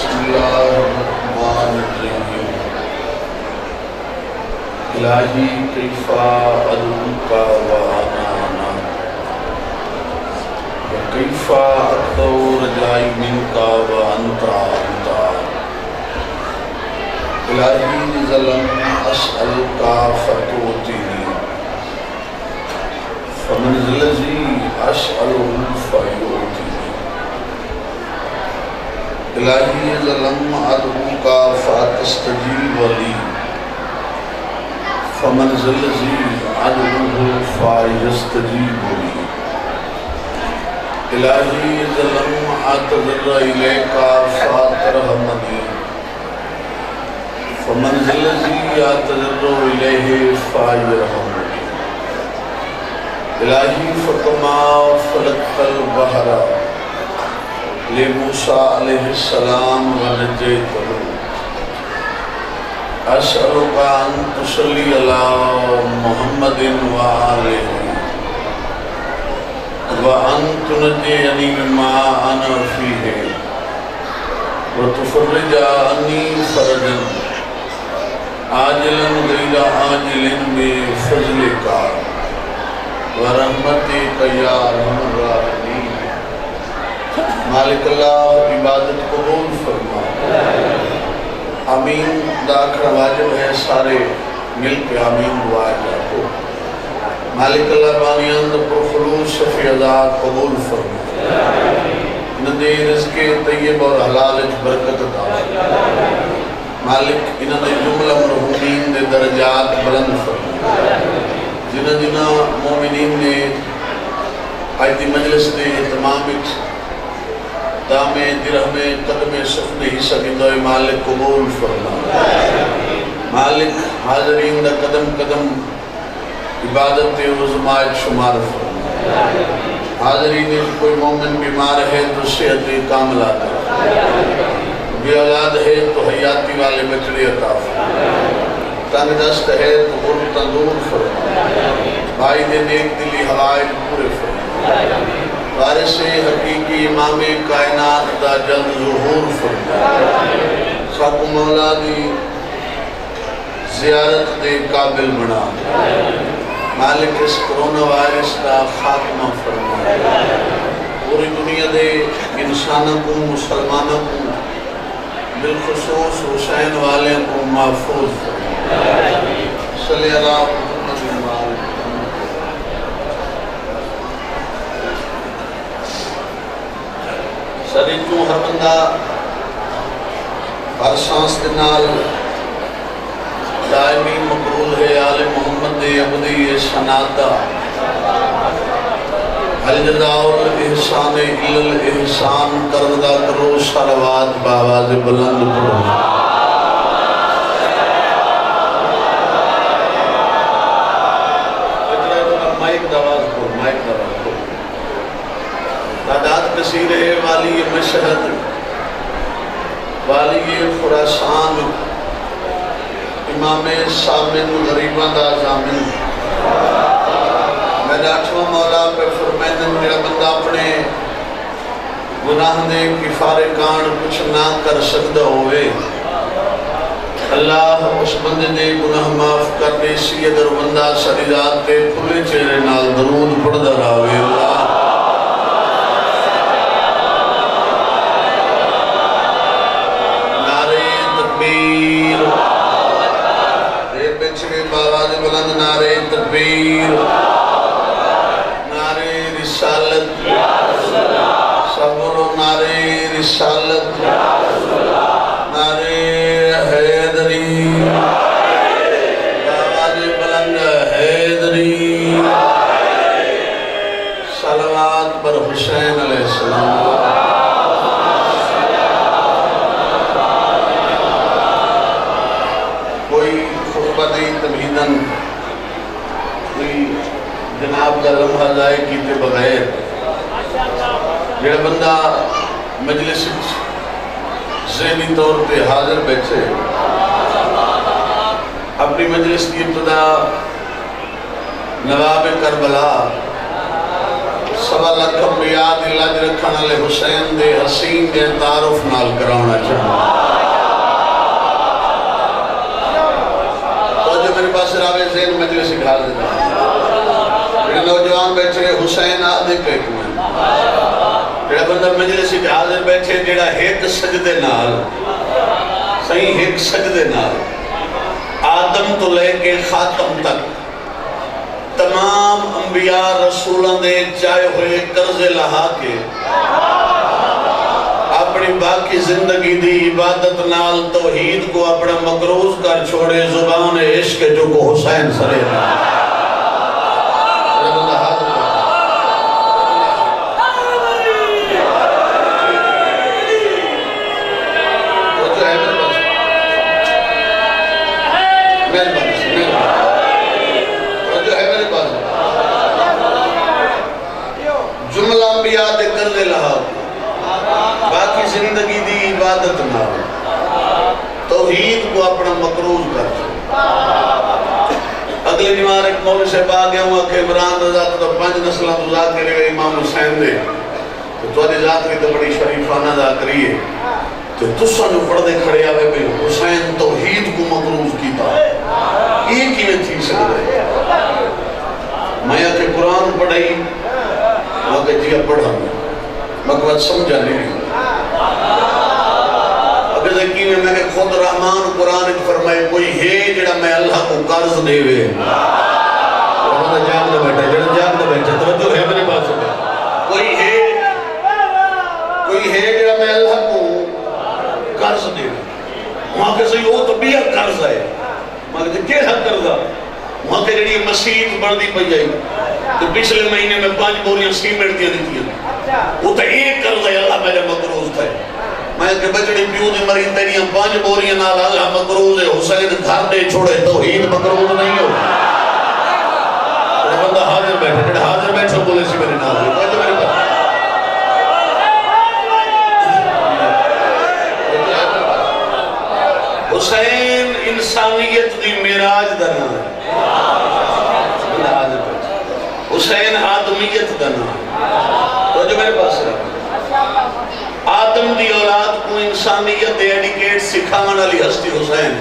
بسم اللہ الرحمن الرحیم الہی کیفا ادعوک وانا وکیفا اطلب رجائی منک وانت الہی ظلم اسألک فتعطینی فمن ذا الذی اسألہ فیعطینی الہی ظلم ادعوک فتستجیب لی فمن ذا الذی ادعوہ فیستجیب لی الہی ظلم اعتذر الیک فترحمنی فمن ذا الذی اعتذر الیہ فیرحمنی الہی فکما فلقت البحر لموسیٰ علیہ السلام ونجیتہ اسألک ان تصلی علی محمد وآلہ وان تنجینی مما انا فیہ وتفرج عنی فرجا عاجلا غیر عاجل بفضلک ورحمتک یا ارحم الراحمین مالک اللہ عبادت قبول فرما آمین داکھر واجب ہے سارے مل کے آمین دعائے جاکو مالک اللہ بانیان دا پر خلوص شفی ازاد قبول فرما ندے رزق طیب اور حلال برکت دا مالک انہاں دے جملہ مرحومین دے درجات بلند فرما جنہ جنہ مومنین نے آیتی مجلس دے اہتمام دامے درہمے قدمے سخنے حصہ گندوئے مالک قبول فرما مالک حاضرین دا قدم قدم عبادت عظمائت شمار فرما حاضرین کوئی مومن بیمار ہے تو صحت کامل آتا بے اولاد ہے تو حیاتی والے بچڑے عطا فرما تنگ دست ہے تو غرب تندور فرما بھائی دے نیک دلی حوائج پورے فرما وارث حقیقی امام کائنات دا جلد ظہور فرما ساکو مولا دی زیارت دے قابل بنا مالک اس کرونا وائرس دا خاتمہ فرما پوری دنیا دے انسانوں کو مسلمانوں کو بالخصوص حسین والے کو محفوظ فرما صلی اللہ محمد وآلہ سری کیوں ہر بندہ ہر سانس کے نال دائمی مقرول ہے آل محمد عبدی سناتا حل جزاؤ الاحسان الا الاحسان کردہ کرو صلوات باواز بلند کرو مائک دواز کو مائک دواز کو تعداد کثیر ہے والی مشہد والی خراسان امام سامن غریبان دا زامن میں ڈاٹھوا مولا پہ فرمائن میرا بندہ اپنے گناہ دے کفارے کان کچھ نہ کر سکتا ہوئے اللہ اس بندے دے گناہ معاف کر دے سی اگر بندہ سری ذات تے کھلے چہرے نال درود پڑھ دا راوے اللہ بلند نعرے تکبیر نعرے رسالت صبر و نعرے رسالت نعرے حیدری آواز بلند حیدری صلوات پر حسین علیہ السلام کوئی خطبہ نہیں تمہیدن کوئی جناب کا لمحہ ضائع کیتے بغیر جڑا بندہ مجلس ذہنی طور پہ حاضر بیٹھے اپنی مجلس کی ابتدا نواب کربلا سوا لکھ بیاد علاج رکھن والے حسین دے حسین دے تعارف نال کراونا چاہوں حسین آدھے پہ کوئے جڑا بندہ مجلس سے حاضر بیٹھے جڑا ایک سجدے نال صحیح ایک سجدے نال آدم تو لے کے خاتم تک تمام انبیاء رسولوں دے چاہے ہوئے قرض لہا کے اپنی باقی زندگی دی عبادت نال توحید کو اپنا مقروض کر چھوڑے زبان عشق جو کو حسین سرے جملہ انبیاء دے قرض لہا باقی زندگی دی عبادت نہ توحید کو اپنا مقروض کر اگلے نیوار ایک مولوی سے با گیا ہوا کہ عمران رضا تو 5 نسلہ تو ذاکر ہوئے امام حسین دے تو آدھی ذاکری تو بڑی شریفانہ ذاکری ہے تو تسا جو پڑھے کھڑے آوے بے حسین توحید کو مقروض کیتا ایک ہی میں تھی سکتے میں کہ قرآن پڑھائی وہ کہ جی پڑھا مقبت سمجھا نہیں اگر ذکی میں کہ خود رحمان قرآن فرمائے کوئی ہے جڑا میں اللہ کو قرض دے وے وہ جاگ نہ بیٹھا جڑا جاگ نہ بیٹھا توجہ ہے میرے پاس کوئی ہے جڑا میں اللہ کو قرض دے وے وہاں کہ صحیح وہ تو بھی قرض ہے وہاں کہ کیا حق قرض ہے وہاں کہ جڑی مسیح بڑھ دی پہ جائی تو پچھلے مہینے میں 5 بوریاں سیمنٹ دیا دیتی ہیں وہ تو ایک قرض ہے اللہ میرے مقروض تھا میں کہ بچڑی پیو دی مری تیریاں 5 بوریاں نال اللہ مقروض ہے حسین گھر دے چھوڑے توحید مقروض نہیں ہو بندہ حاضر بیٹھے جڑا حاضر بیٹھے بولے سی میرے نال حسین انسانیت دی معراج دا نام حسین آدمیت دا نام تو جو میرے پاس رہا آدم دی اولاد کو انسانیت دے ایڈیکیٹ سکھانا علی ہستی حسین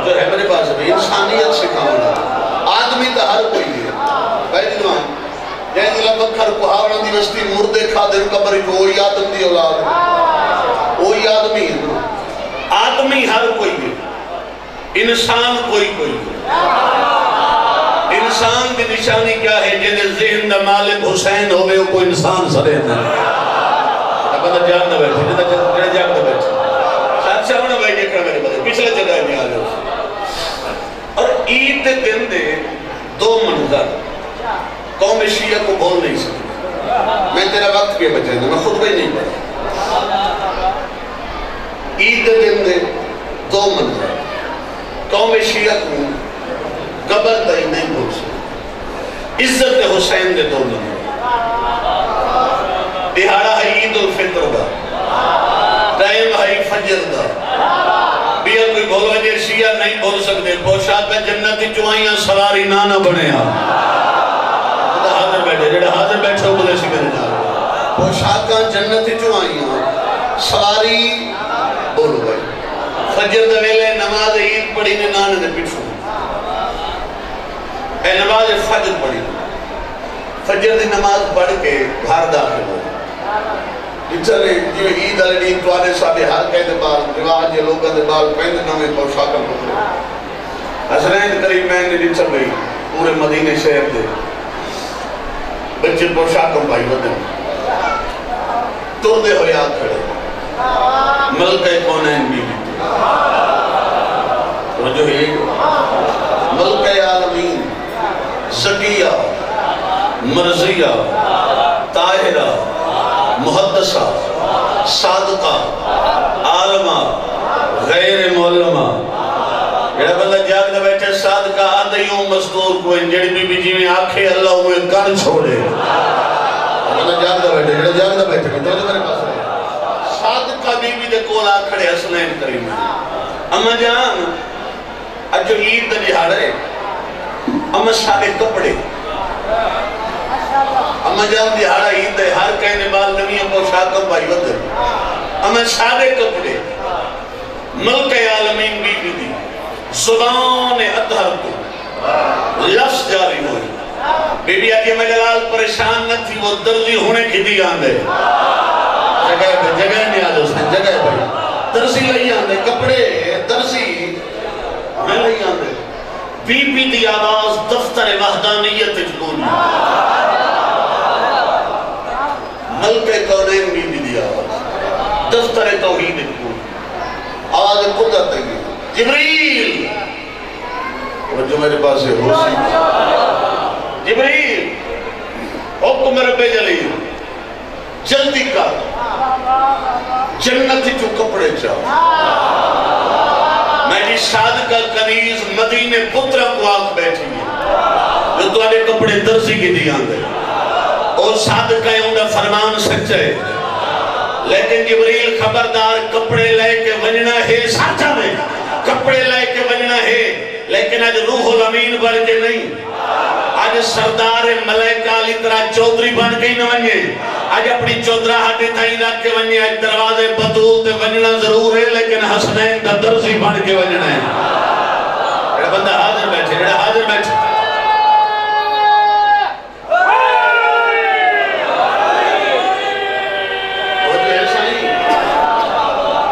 جو ہے میرے پاس رہا انسانیت سکھانا آدمی تا ہر کوئی ہے پہلی دوان جہاں دلہ بکھر کو ہاوران دی وستی مردے کھا دن کبری کو وہی آدم دی اولاد ہے وہی آدمی ہے آدمی ہر کوئی ہے انسان کوئی ہے انسان کی نشانی کیا ہے جنہیں ذہن دا مالک حسین ہوئے وہ کوئی انسان سرے ہیں بندہ جاگ نہ بیٹھے جنہیں جاگ نہ بیٹھے ساتھ سے ہونا بیٹھے کر میرے بندے پچھلے جگہ میں آ جائے اور عید دن دے 2 منظر قوم شیعہ کو بول نہیں سکتے میں تیرا وقت کے بچے میں خود بھی نہیں پڑھا عید دن دے 2 منظر قوم شیعہ کو قبر تائی نہیں بھول سکتے عزت حسین دے 2 منظر دہاڑا ہے عید الفطر دا ٹائم ہے فجر دا بیا کوئی بھول وجہ شیعہ نہیں بھول سکتے پوشاک میں جنتی چوائیاں سواری نانا بنے حاضر بیٹھے جڑا حاضر بیٹھے ہو بولے سی میرے نال پوشاکاں جنتی چوائیاں سواری بولو گئے فجر دا ویلے نماز عید پڑھی نے نانے دے پیچھو اے نماز فجر پڑھی فجر دی نماز پڑھ کے گھر داخل ہو چلے جو عید علی دین توانے صاحبی ہر کہے دے بال رواج یہ لوگاں دے بال پہنے نوے پوشاکاں پکڑے حسنین قریب میں نے دن چل گئی پورے مدینے شہر دے بچے پوشاکاں پائی ودن تردے ہوئے آگ کھڑے ملکہ کونین بی بی توجہ ہے ملکہ عالمین زکیہ مرضیہ طاہرہ محدثہ صادقہ عالمہ غیر معلمہ جڑا بندہ جاگ نہ بیٹھے صادقہ آدھیوں مزدور کو جڑی بی بی جی میں آنکھیں اللہ ہوئے کر چھوڑے بندہ جاگ نہ بیٹھے جڑا جاگ نہ بیٹھے تو جو میرے پاس رہے صادقہ بی بی دے کول آکھڑے حسنین کریم اما جان اجو عید دا جہاڑے اما سارے کپڑے اما جان دیہاڑا عید دے ہر کہنے بال نمیاں پوشاکاں پائی ودر اما سارے کپڑے ملک عالمین بی بی دی زبان اطہر کو لفظ جاری ہوئی بی بی عظیم جلال پریشان نہ تھی، وہ درزی ہونے کی دی آندے جگہ نہیں آدھو سن جگہ بھائی درزی لئی آندے کپڑے درزی ہونے لئی آندے بی بی دی آواز دفتر وحدانیت جگونی ملک کونین بی بی دی آواز دفتر توحید جگونی آواز قدرت ہے جبریل اور جو میرے پاس ہے ہو سی جبریل حکم رب جلیل جلدی کر جنت جو کپڑے چاہو میری صادقہ کنیز مدینے پترہ کو آگ بیٹھی ہے جو تو آنے کپڑے درزی کی دیان دے اور صادقہ ان کا فرمان سچے لیکن جبریل خبردار کپڑے لے کے وننا ہے ساتھا میں کپڑے لے کے وننا ہے لیکن آج روح الامین بن کے نہیں آج سردار ملائکہ علی طرح چودری بن گئی نہ ونجے آج اپنی چودرہ ہٹے تھائی رکھ کے ونجے آج دروازے بطول تے ونجنا ضرور ہے لیکن حسنین کا درزی بن کے ونجنا ہے ایڈا بندہ حاضر بیٹھے ایڈا حاضر بیٹھے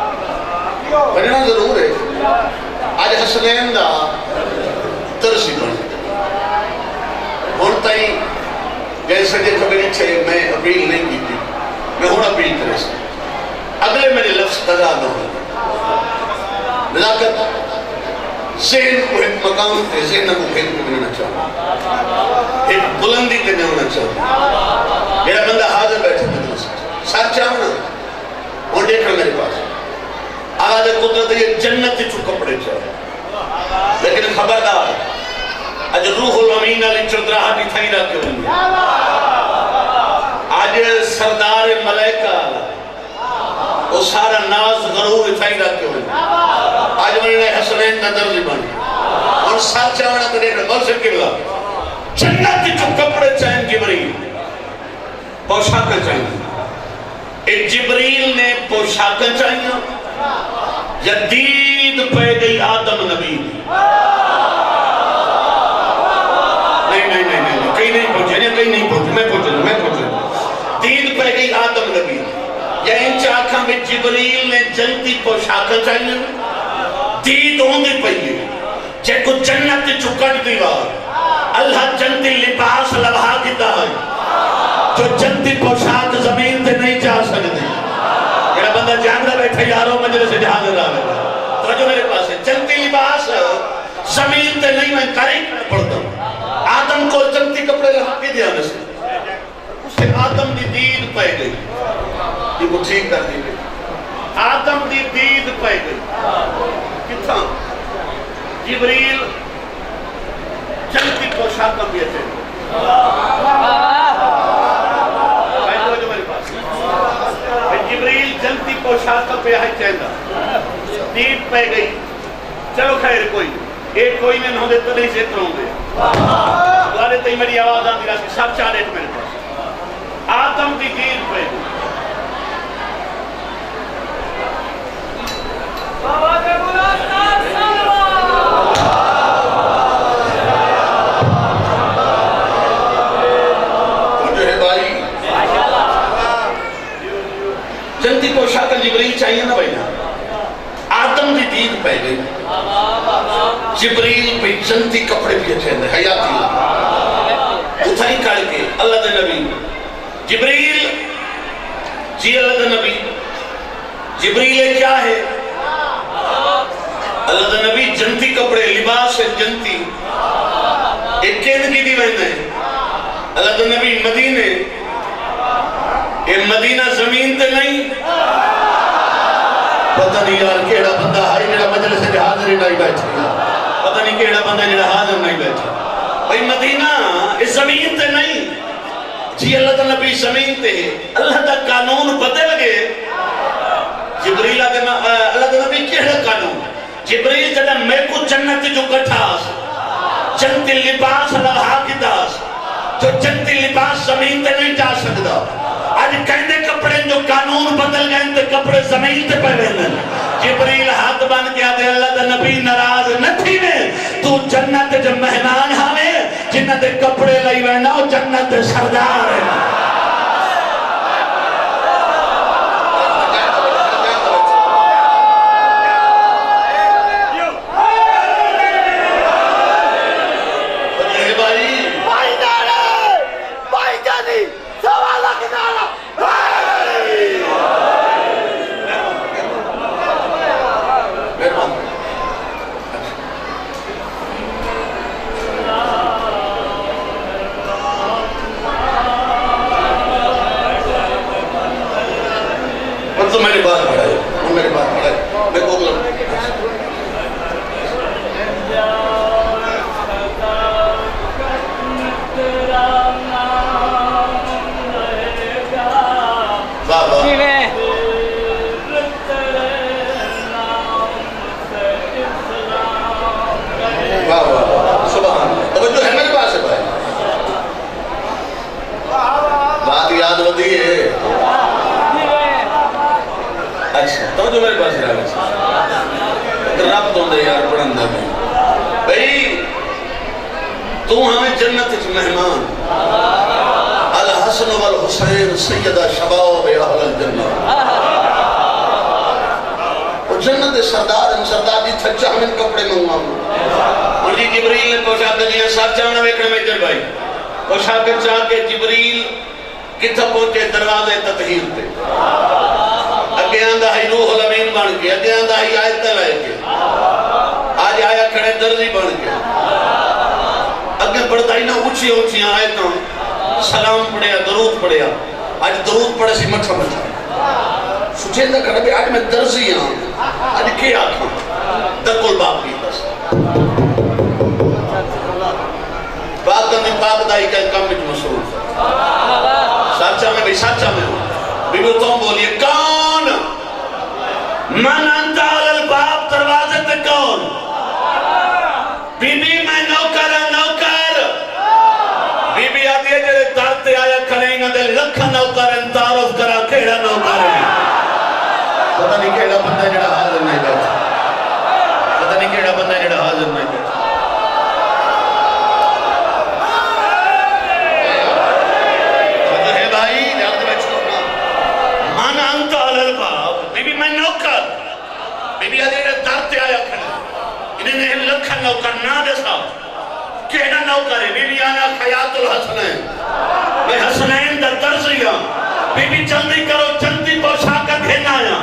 ونجنا ضرور ہے آج حسنین دا درزی بن کے ہوتا ہی جیسے جے کبھی چھے میں اپیل نہیں کی تھی میں ہوں اپیل کرے سے اگلے میرے لفظ قضا نہ ہو نزاکت ذہن کو ایک مقام تے ذہن کو کھیل کو بننا چاہوں ایک بلندی تے نہیں ہونا چاہوں میرا بندہ حاضر بیٹھے تھے ساتھ چاہوں نا وہ دیکھنا میرے پاس آواز قدرت یہ جنت چو کپڑے چاہوں لیکن خبردار آج روح الامین علی چودرہ بھی تھائی رکھے ہوئے آج سردار ملائکہ وہ سارا ناز غرور تھائی رکھے ہوئے آج میں حسنین کا درزی بانی اور ساتھ چاہونا تو دیکھ رہا مرسل کی بلا جنت کی جو کپڑے چاہیں جبریل پوشاکہ چاہیں ایک جبریل نے پوشاکہ چاہیں جدید پہ گئی آدم نبی کہیں نہیں پہنچے میں پہنچے دید پہ گئی آدم نبی یا ان چاکھاں میں جبریل نے جنتی پوشاکہ چاہیے دید ہوندی پہیے جے کو جنت چکٹ دیوار اللہ جنتی لباس لبھا کیتا ہے جو جنتی پوشاک زمین تے نہیں جا سکتے میرا بندہ جانگا بیٹھا یاروں مجلس جہاں رہا ہے توجہ میرے پاس ہے جنتی لباس زمین تے نہیں میں کریں پڑھتا ہوں آدم کو جنتی کپڑے لہا کے دیا نسل اسے آدم دی دید پہ گئی یہ کو ٹھیک کر دی گئی آدم دی دید پہ گئی کتنا جبریل جنتی پوشاک بھی اچھے جبریل جنتی پوشاک پہ اچھے دید پہ گئی چلو خیر کوئی ایک کوئی نے ہوندے تو نہیں زیتر ہوندے دوارے تھی میری آواز آن دی راستی سب چاہ ایک میرے پاس آدم دی دید پہ جو ہے بھائی جنتی پوشاک جبریل چاہیے نا بھائی آدم دی دید پہ گئی جبریل پہ جنتی کپڑے بھی اچھے ہیں حیاتی اتھائی کھڑ کے اللہ دے نبی جبریل جی اللہ دے نبی جبریل کیا ہے اللہ دے نبی جنتی کپڑے لباس ہے جنتی ایک کہن کی دی بہن ہے اللہ دے نبی مدینے یہ مدینہ زمین تے نہیں پتہ نہیں یار کیڑا بندہ ہائی میرا مجلس سے حاضر ہی نہیں بیٹھے پتہ نہیں کیڑا بندہ جڑا حاضر نہیں بیٹھے بھئی مدینہ اس زمین تے نہیں جی اللہ تا نبی زمین تے اللہ تا قانون بدل گئے جبریل اللہ تا نبی کیڑا قانون جبریل جڑا میں کو جنت جو کٹھاس جنتی لباس لبھا کی داس جو جنتی لباس زمین تے نہیں جا سکتا آج کہنے کپڑے جو قانون بدل گئے تے کپڑے زمین تے پہ رہنے جبریل ہاتھ بان کیا دے اللہ دا نبی ناراض نہ تھی میں تو جنت جب مہمان ہمیں جنت دے کپڑے لئی وینا وہ جنت دے سردار ہے تو میری بات پڑھائے وہ میری بات پڑھائے میں کو سبحان توجہ ہے میرے پاس ہے بھائی بات یاد ہوتی ہے اچھا توجہ میرے پاس ہے رب تو دے یار پڑھن دے بھئی تو ہمیں جنت اچھ مہمان الحسن والحسین سیدہ شباب اہل الجنہ اور جنت سردار ان سردار جی تھچا ہمیں کپڑے منگواؤں اور جی جبریل نے پوچھا کہ جی ساتھ چاہنا ویکڑے میں جر بھائی پوچھا کر چاہ کہ جبریل کتھا پہنچے دروازے تطہیر تے اگے آندہ ہی روح الامین بن کے اگے آندہ ہی آیت لائے کے آج آیا کھڑے درزی بن کے اگے پڑھتا ہی نہ اونچی اونچی آیتاں سلام پڑھیا درود پڑھیا آج درود پڑھے سی مٹھا مٹھا سوچے دا کھڑے بھی آج میں درزی ہاں آج کیا آکھاں دکل باپ کی بس پاک دائی کا کم بچ مسئول ساتھا میں بھی ساتھا میں ہوں بی بی تم بولیے کون من انتا علل باپ دروازے تے کون بی بی میں نوکر نوکر بی بی آدھی ہے جلے دارتے آیا کھڑیں گا دے لکھا نوکر تعارف کرا کھیڑا نوکر ہے پتہ نہیں کھیڑا بندہ جڑا حاضر نہیں بیٹھا پتہ نہیں کھیڑا بندہ جڑا حاضر نہیں بیٹھا انہیں لکھا نوکر نہ دسا کہنا نوکر ہے بی بی آنا خیات الحسنین میں حسنین در درزیاں بی بی جلدی کرو جلدی پوشا کر گھن آیا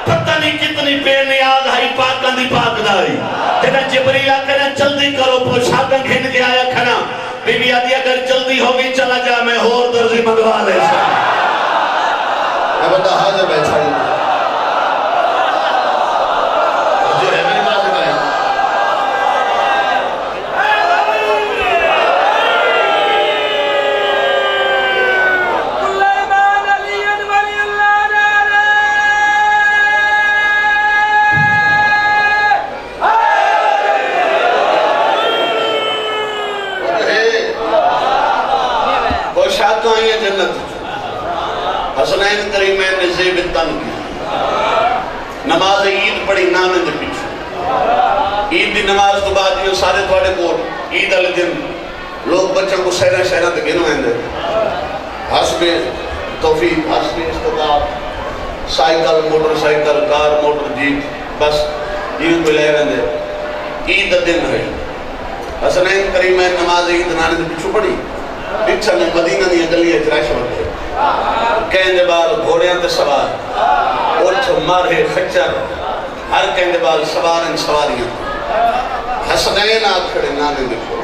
پتہ نہیں کتنی بے نیاز ہائی پاکاں دی پاک دائی جنہیں جبریل کہنا جلدی کرو پوشا کر گھن کے آیا کھنا بی بی آدھی اگر جلدی ہوگی چلا جا میں اور درزی منگوا لے سا میں بندہ حاضر بیٹھا ہوں حسنین کریمین نے زیب تن کی نماز عید پڑھی نانے دے پیچھو عید دی نماز تو بعد یہ سارے تھوڑے کو عید علی دن لوگ بچوں کو سہرہ شہرہ تے گنو ہیں دے حسب توفیق حسب استطاعت سائیکل موٹر سائیکل کار موٹر جیپ بس عید پہ لے رہے دے عید دن ہے حسنین کریمین نماز عید نانے دے پیچھو پڑھی پچھا میں مدینہ دی گلی اجراش ہوتے کہندے بال گھوڑیاں تے سوار اٹھ مارے خچر ہر کہندے بال سوارن سواریاں حسنین آکھڑے نانے دیکھو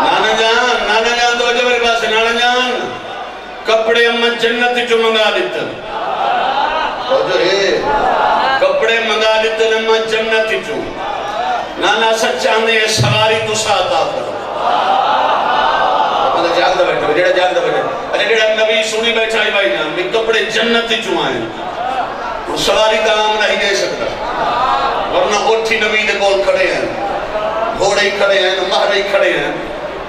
نانا جان تو جو میرے پاس نانا جان کپڑے امہ جنت جو منگا لیتا تو جو ہے کپڑے منگا لیتا امہ جنت جو نانا سچا نے سواری تو ساتھ آتا جاگدہ بیٹھا جڑا جاگدہ بیٹھا جڑا نبی سنی بیٹھا ہے بھائی جان بھی کپڑے جنت چوں آئے اور سواری کا عام نہیں دے سکتا ورنہ اٹھی نبی دے کول کھڑے ہیں گھوڑے ہی کھڑے ہیں مہرے ہی کھڑے ہیں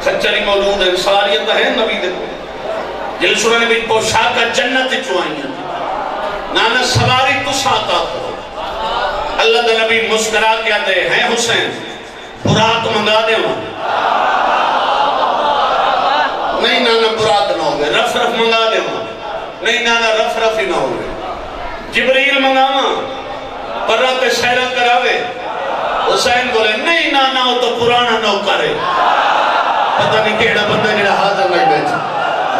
خچری موجود ہیں سواریاں تو ہیں نبی دے کول جل سننے بھی پوشاکہ جنت چوں آئی ہیں نانا سواری تو ساتھ آتا اللہ دے نبی مسکرا کیا دے ہیں حسین براق منگا دے وہاں نہیں نانا براق نہ ہوگے، رف رف منگا دے وہاں نہیں نانا رف رف ہی نہ ہوگے، جبریل منگا وہاں پر رات شہرہ کراوے، حسین بولے نہیں نانا وہ تو پرانا نوکر ہے، پتہ نہیں کیڑا بندہ جڑا حاضر نہیں بیٹھا،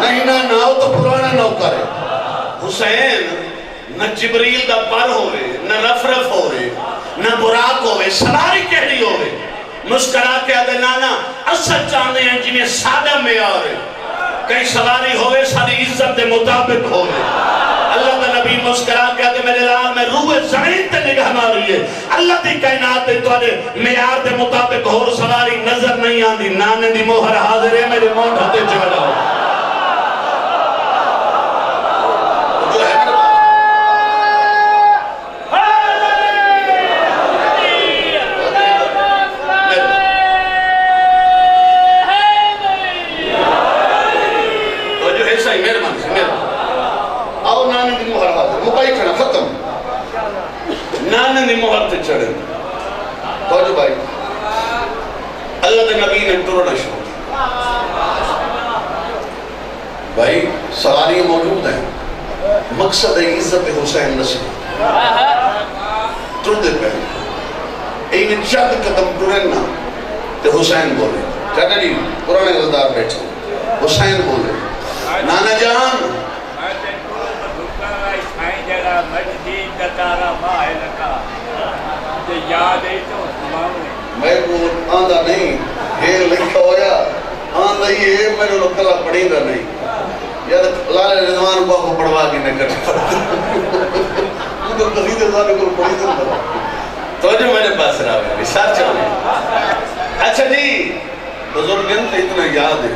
نہیں نانا وہ تو پرانا نوکر ہے۔ حسین نہ جبریل دا پر ہوئے، نہ رف رف ہوئے، نہ براق ہوئے، سواری کہڑی ہوئے، مسکرا کے آدھے نانا اصل چاہنے ہیں جنہیں سادہ میں آ رہے، کہیں سواری ہوئے ساری عزت دے مطابق ہوئے۔ اللہ کا نبی مسکرا کے آدھے میرے لال میں روح زمین تے نگاہ ماری ہے، اللہ دی کائنات تے توڑے معیار دے مطابق اور سواری نظر نہیں آندی، نانے دی موہر حاضر ہے میرے موٹھ ہوتے چڑھا ہو۔ نانے دی موہر تے چڑھے توجہ بھائی، اللہ دے نبی نے ٹرنا شروع بھائی، سواری موجود ہیں، مقصد ہے عزت حسین نصیب ٹر دے پہلے این چند قدم ٹرنا تے حسین بولے چاہتا جی پرانے غزدار بیٹھے، حسین بولے نانا جان میں کو آندھا نہیں یہ لکھا ہویا آندھا یہ میرے لوگ کلا پڑھی گا نہیں یاد لال رضوان کو پڑھوا کی نہیں کر مجھے قصید رضوان کو پڑھی دن تو جو میرے پاس رہا ہے ساتھ چاہنے اچھا جی بزرگن تے اتنا یاد ہے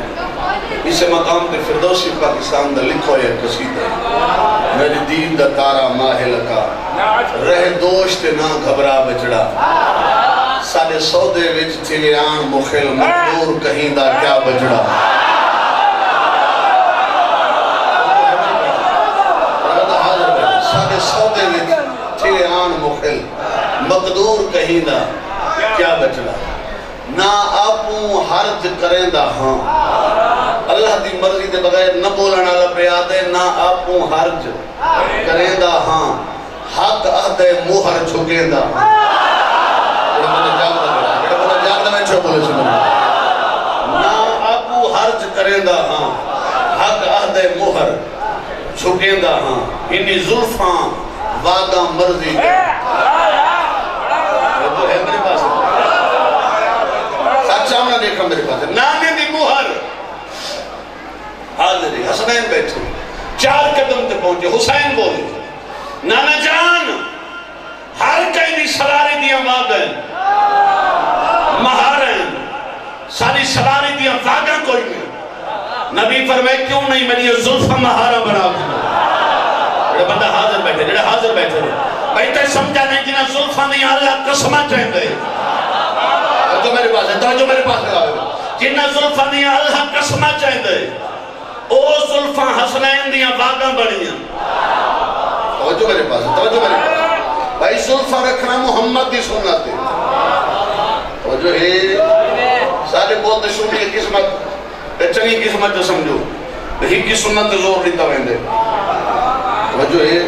اسے مقام تے فردوسی پاکستان دا لکھا ہویا قصید ہے میری دین دا تارا ماہ لکا رہ دوشت نہ گھبرا بچڑا سارے سودے وچ تھے آن مخل مقدور کہیں دا کیا بجڑا سارے سودے وچ تھے آن مخل مقدور کہیں دا کیا بجڑا نہ آپوں حرج کریں دا ہاں اللہ دی مرضی دے بغیر نہ بولنا لپیا دے نہ آپوں حرج کریں دا ہاں حق عہدے موہر چھکیں دا نہ آپوں حرج کریں دا ہاں حق عہدے موہر چھکیں دا ہاں انہی ظلفاں وعدہ مرضی دے سامنا دیکھا میرے پاس نانے دی موہر حاضری حسنین بیٹھے 4 قدم تے پہنچے حسین بولے نانا جان ہر کئی دی سواری دیاں واگن مہارن ساری سواری دیاں واگن کوئی نہیں نبی فرمائے کیوں نہیں میری یہ ظلفہ مہارہ بنا جڑا بندہ حاضر بیٹھے جڑا حاضر بیٹھے بھائی تے سمجھا نہیں جنہاں ظلفہ دیاں اللہ قسمہ چاہیں گئے تو میرے پاس ہے توجہ میرے پاس لگا جنہ ظلفہ دیاں اللہ قسمہ چاہیں دے او ظلفہ حسنین دیاں واگاں بڑیاں توجہ میرے پاس ہے توجہ میرے پاس بھائی ظلفہ رکھنا محمد دی سنت ہے توجہ ہے سارے بہت شنی قسمت چنی قسمت جو سمجھو ہی کی سنت زور دیتا ویندے توجہ ہے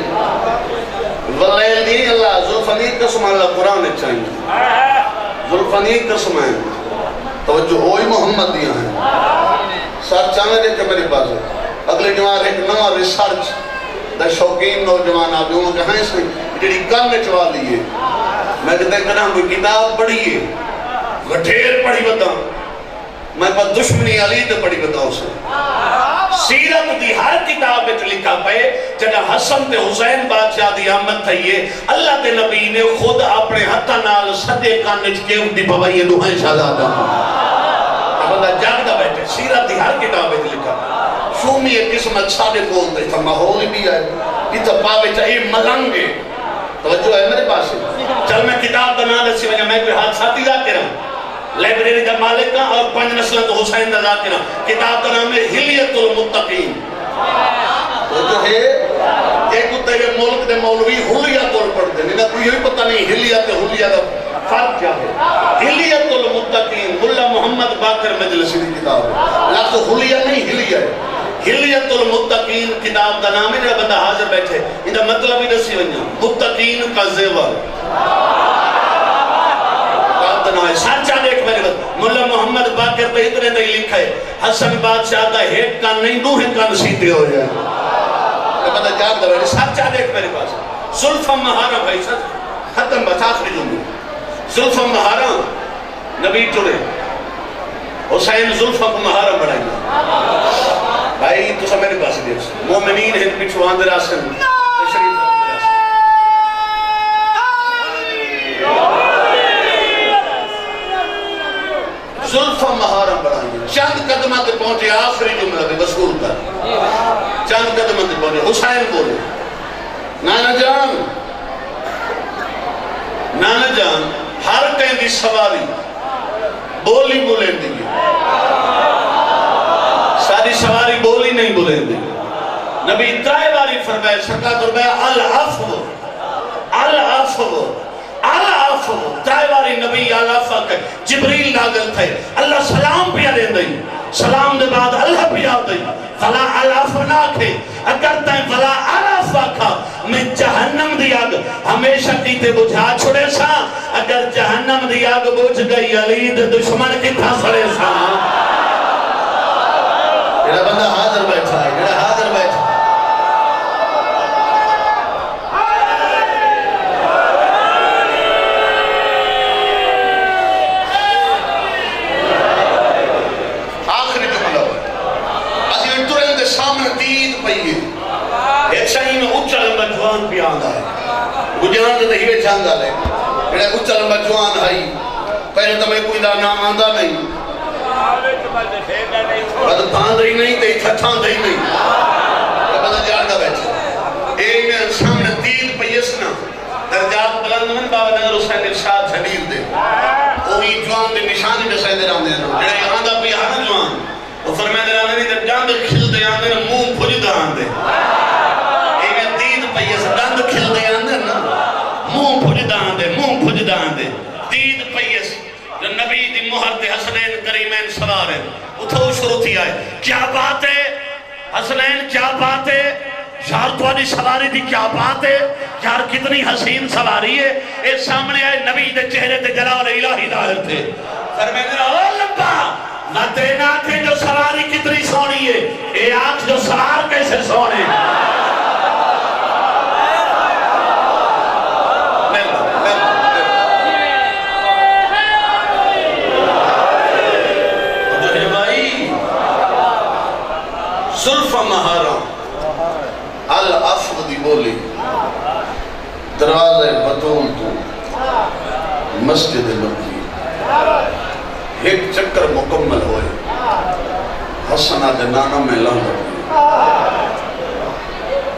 واللیل دی اللہ ظلفہ دی قسم اللہ قرآن چاہیں ظلفانی قسم ہیں توجہ ہوئی محمد دیا ہیں ساتھ چاہنے دے کہ میرے پاس ہے اگلے جوان ایک نوہ ریسرچ دا شوقین نوجوان آپ جو کہاں سے جڑی کل میں چوا لیے میں کہتے ہیں کہ کوئی کتاب پڑھی ہے گھٹیر پڑھی بتا میں پر دشمنی علی تے پڑھی بتا اسے سیرت دی ہر کتاب وچ لکھا پے جڑا حسن تے حسین بادشاہ دی آمد تھئیے اللہ تے نبی نے خود اپنے ہتھاں نال صدے کانچ کے اُٹھی بھوائیے دوہائیں شہزادہ بندہ جاگدا بیٹھے سیرت دی ہر کتاب وچ لکھا شومی ایک قسمت سادے بولتے تھا ماحول بھی ہے اتھا پاوے چاہے ملنگے توجہ ہے میرے پاس چل میں کتاب بنا لسی وجہ میں کوئی حادثاتی ذاکر ہوں لائبریری کا مالک کا اور 5 نسلوں تو حسین دا ذاکر ہوں کتاب کا نام ہے حلیت المتقین تو جو ہے ایک تیرے ملک دے مولوی حلیت اور پڑھ دے انہیں کوئی ہوئی پتہ نہیں ہلیت حلیت فرق کیا ہے. ہلیت المتقین ملا محمد باقر مجلسی کی کتاب ہے. لفظ حلیہ نہیں ہلیہ ہے. ہلیت المتقین کتاب کا نام ہے. جب بندہ حاضر بیٹھے ان کا مطلب ہی دسی ونجا متقین کا زیور. سچا دیکھ میرے بات ملا محمد باقر پہ اتنے تک لکھا ہے حسن بادشاہ کا ہیٹ کان نہیں دو ہے کان سیدھے ہو جائے. بندہ جان دے بیٹھے سچا دیکھ میرے پاس زلفہ مہارا بھائی سچ ختم بس آخری جملے. زلفہ مہارا نبی چڑے حسین زلفہ کو مہارا بڑھائیں گا. بھائی تو سب میرے پاس دیکھ مومنین ہیں پچھو آندر آسن تشریف زلفہ مہارا بڑھائیں گا. چند قدمہ تے پہنچے آخری جملہ دے وصول کر. چند قدمہ تے پہنچے حسین بولے نانا جان نانا جان ہر کہیں دی سواری بولی بولیں دی ساری سواری بولی نہیں بولیں دی. نبی ترائے باری فرمائے سرکار فرمایا العفو العفو العفو. ترائے باری نبی العفو کہ جبریل نازل تھے اللہ سلام پیا دیں دیں سلام دے بعد اللہ پیا دیں فلا العفو نہ کھے اگر تائیں فلا العفو کھا میں جہنم دی آگ ہمیشہ کیتے بجھا چھوڑے سا. اگر جہنم دی آگ بجھ گئی علی دے دشمن کی تھا سڑے سا. یہ بندہ حاضر بیٹھا ہے یہ حاضر بیٹھا ہے. آخری جملہ اسی انٹورن دے سامنے دید پئیے ایک شاہی میں اچھا لمبا جوان بھی آنگا ہے. گجران دے ہیوے چاندہ لے یہ اچھا لمبا جوان ہے. پہلے تو میں کوئی دا نام آندہ نہیں بد پاندھ ہی نہیں تے تھتھاندھ ہی نہیں. یہ بندہ جاندہ بیٹھے ایک میں سامنے دید پئیسنا درجات بلند من بابا نظر حسین ارشاد جلیل دے وہی جوان دے نشانی دے سیدے راندے ہیں جڑے آندہ پہ آنا جوان وہ فرمائے دے راندے نہیں جاندے کھل دے آندے مون پھجدہ آندے. ایک میں دید پئیس دند کھل دے آندے نا مون پھجدہ آندے مون پھجدہ آندے. دید پئیس جو نبی دی مہر دے حسنین کریمین سوار ہے اتھو شروع تھی آئے کیا بات ہے حسنین کیا بات ہے یار تو آنی سواری دی کیا بات ہے یار کتنی حسین سواری ہے. اے سامنے آئے نبی دے چہرے تے جلال الہی ظاہر تھے. فرمائے او لبا نہ دینا تھے جو سواری کتنی سونی ہے اے آنکھ جو سوار کیسے سونے. زلفہ مہارا العفو دی بولی دراز بطول تو مسجد مکی ایک چکر مکمل ہوئے حسنہ دے نانا میں لانگ ہوئے.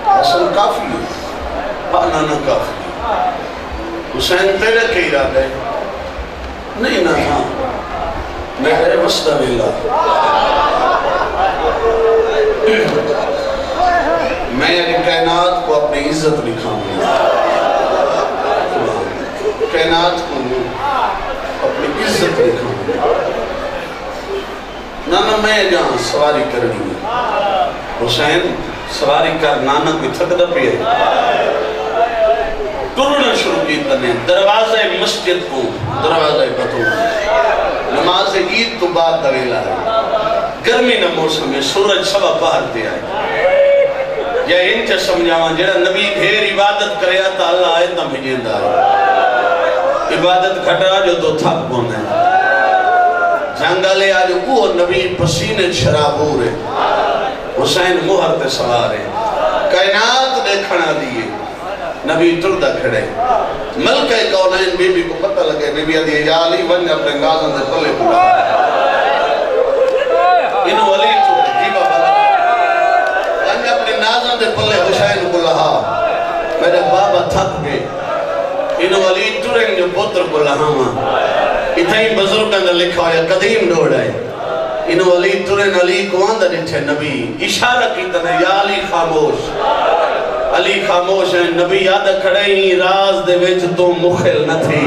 حسن کافی ہے نانا کافی ہے. حسین تیرے کے ارادے نہیں نانا میرے وسطہ ویلا میں یعنی کائنات کو اپنی عزت دکھاؤں گا. کائنات کو اپنی عزت دکھاؤں گا. نانا میں جہاں سواری کرنی ہے حسین سواری کر نانا کوئی تھک دا پی ہے. ٹرنا شروع کی تنے دروازہ مسجد کو دروازہ بطول نماز عید تو بعد دویلا ہے. گرمی نہ موسم میں سورج سوا باہر دے آئے یا انچہ سمجھاواں جڑا نبی دھیر عبادت کریا تا اللہ آئے تا بھیجیں دا ہے. عبادت گھٹا جو تو تھک بونے جنگلے آج وہ نبی پسینے شرابور ہے. حسین مہر تے سوار ہے. کائنات دیکھنا دیئے نبی ٹردہ کھڑے. ملکہ کونین بی بی کو پتہ لگے بی بی آدھی یا علی ون اپنے گازن دے پلے پڑا انہوں علی چھوڑے جیبہ بلا ون اپنے نازن دے پلے حسین کو لہا میرے بابا تھک گئے. انہوں علی ٹرنگ جو پتر کو لہا ماں اتھائی بزرگاں نے لکھا ہویا قدیم ڈوڑ آئے. انہوں علی ٹرنگ علی کو آندہ جٹھے نبی اشارہ کی تنے یا علی خاموش علی خاموش ہے نبی یاد کھڑے ہی راز دے وچ تو مخل نہ تھی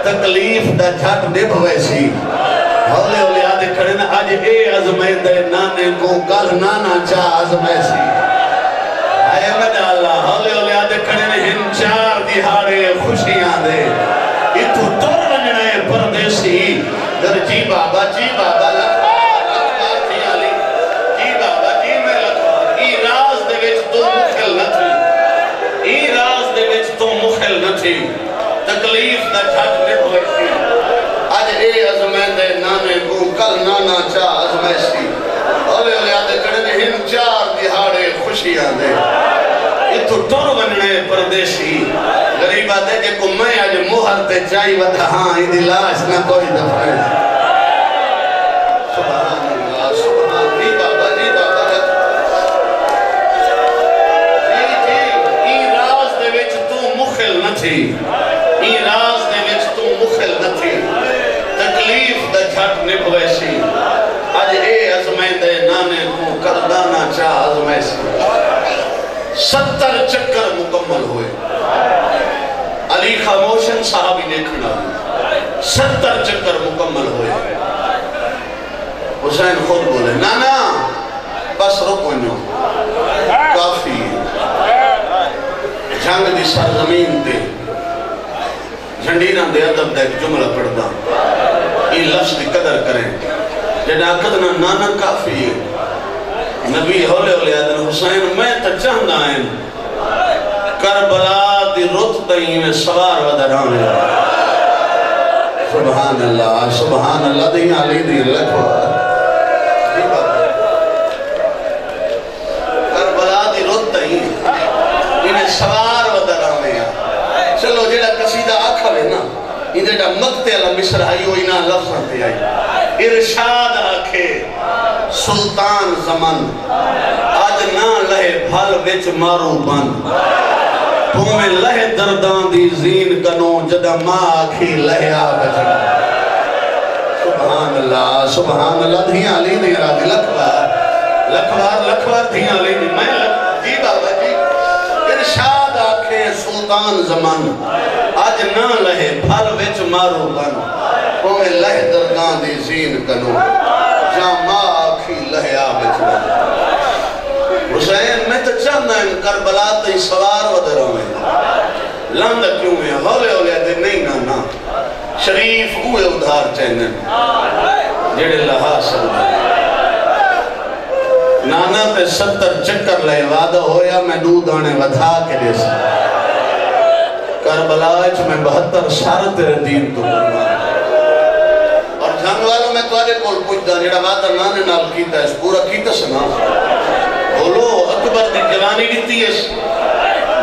تکلیف دا جھٹ نب ویسی ہولے ہولے یاد کھڑے نا آج اے عظمے دے نانے کو کل نانا چاہ عظمے سی آئے مدہ اللہ ہولے ہولے یاد کھڑے نا ہن چار دہاڑے خوشیاں دے اتو تر بننے پردیسی در جی بابا لکھوار جی علی جی بابا جی میں لکھوار ای راز دے وچ تو مخل نہ تھی ای راز دے وچ تو مخل نہ تھی تکلیف دا جھٹ نب ویسی آج اے عظمے دے نانے کو کل نانا چاہ عظمے سی ہولے ہولے یاد کھڑے نا ہن چار دہاڑے خوشیاں دے اتو ٹر بننے پردیسی غریبہ دے جے کو میں آج مہر تے چاہی ودا ہاں ہی دی لاش نہ کوئی دفعے سبحان اللہ سبحان جی بابا جی ای راز دے وچ تو مخل نہ تھی ای راز دے وچ تو مخل نہ تھی تکلیف دا جھٹ نب ویسی آج اے عظمے دے نانے کو کردانا چاہ عظمے سی 70 چکر مکمل ہوئے علی خاموشن صحابی دیکھنا 70 چکر مکمل ہوئے حسین خود بولے نانا بس رکو نو کافی جنگ دی سرزمین تے جھنڈیران دے ادب دے ایک جملہ پڑھ دا یہ لفظ دی قدر کریں جنہا قدنا نانا کافی ہے نبی ہولے ہولے آدن حسین میں تا چاہنا ہے کربلا دی رت تئیں میں سوار ودرانے سبحان اللہ دی علی دی لکھوا کربلا دی رت تئیں میں سوار ودرانے چلو جیڑا قصیدہ آکھا ہے نا ان جیڑا مقتے اللہ مصر آئی ہوئی نا لفظاں تے آئی ارشاد آکھے سلطان زمن آج نہ لہے پھل وچ مارو بن تمہیں لہے دردان دی زین کنو جدہ ماں آکھی لہے آبجن سبحان اللہ دھیاں علی دی راضی لکھوار دھیاں علی دی میں جی بابا جی ارشاد آکھے سلطان زمن آج نہ لہے پھل وچ مارو بن تمہیں لہے دردان دی زین کنو جہاں ماں آکھی لہے آبجن حسین میں تو چاہنا ہے کربلا تے سوار ودروں میں لندہ کیوں ہے ہولے ہولے دے نہیں نانا شریف اوے ادھار چہنے جڑے لہا سلدہ نانا تے 70 چکر لے وعدہ ہویا میں دودھ آنے ودھا کے دے سا کربلا اچھ میں 72 سال تیرے دین تو قربان اور جنگ والوں میں تو آجے کول پوچھ دا جڑا وعدہ نانے نال کیتا ہے اس پورا کیتا سنا بولو اکبر دی جوانی دیتی ہے